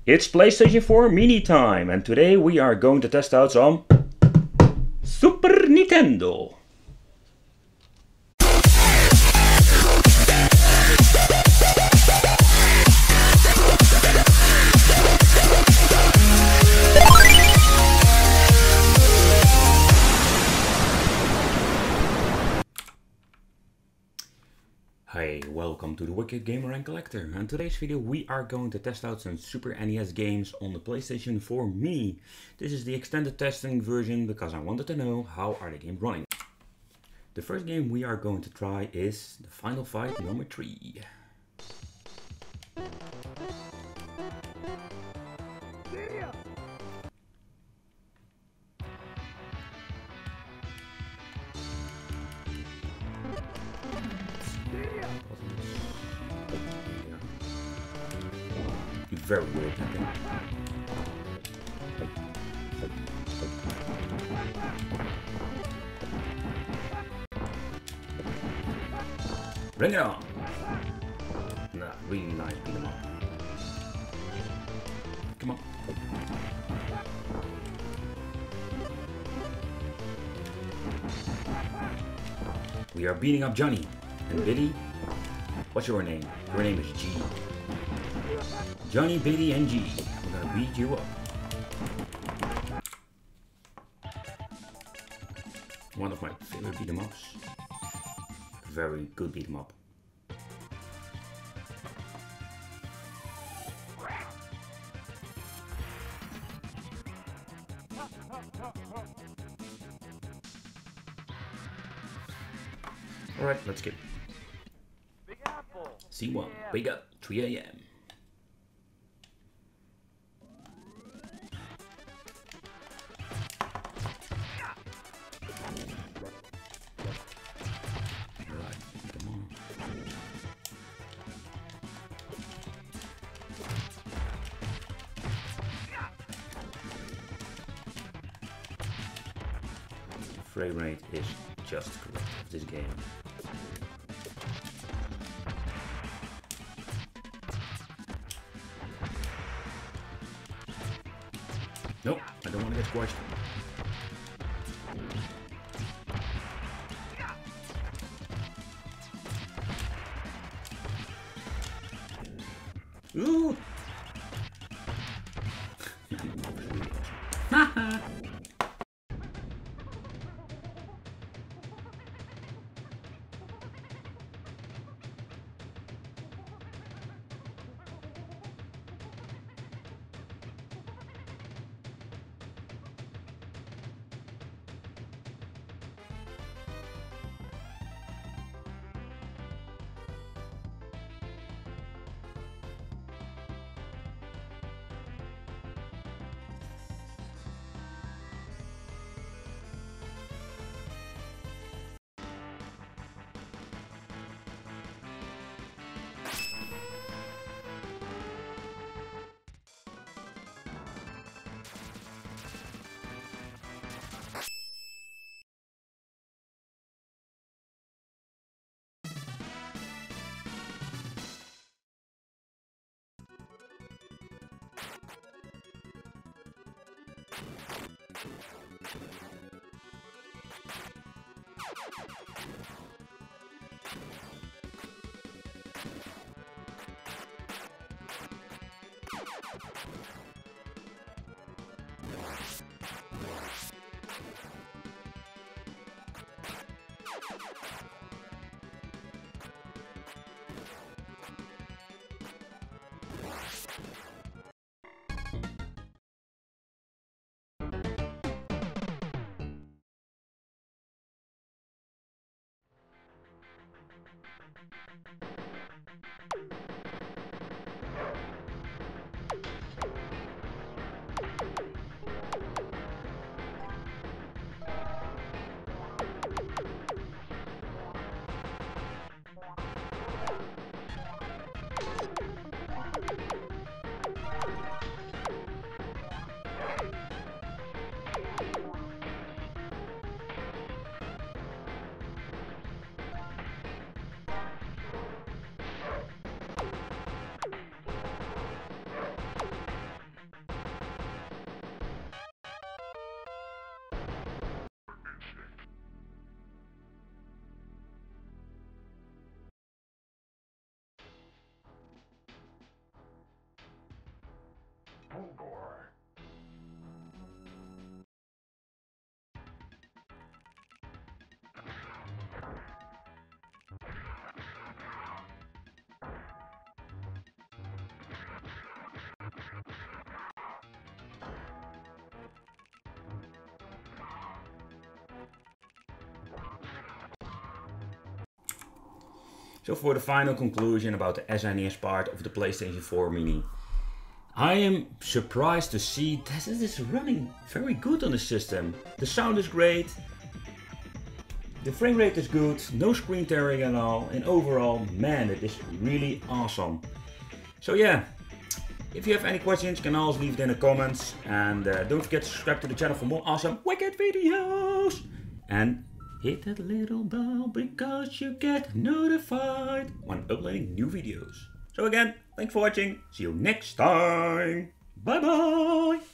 It's PlayStation 4 Mini time, and today we are going to test out some Super Nintendo. Hey, welcome to the Wicked Gamer and Collector. And in today's video we are going to test out some Super NES games on the PlayStation 4 Mini. This is the extended testing version because I wanted to know how are the games running. The first game we are going to try is the Final Fight number 3. Very weird, I think. Bring it on! Nah, really nice beat 'em up. Come on. We are beating up Johnny. And Billy, what's your name? Your name is G. Johnny, Billy, and G. We're gonna beat you up. One of my favorite beat 'em ups. Very good beat 'em up. Alright, let's get C1. Wake up, 3 AM. Frame rate is just correct of this game. Nope, I don't want to get squashed. Ooh! Haha! So for the final conclusion about the SNES part of the PlayStation 4 Mini. I am surprised to see that it is running very good on the system. The sound is great, the frame rate is good, no screen tearing at all, and overall, man, it is really awesome. So yeah, if you have any questions, you can always leave it in the comments, and don't forget to subscribe to the channel for more awesome Wicked videos! And hit that little bell because you get notified when uploading new videos. So again, thanks for watching, see you next time, bye bye!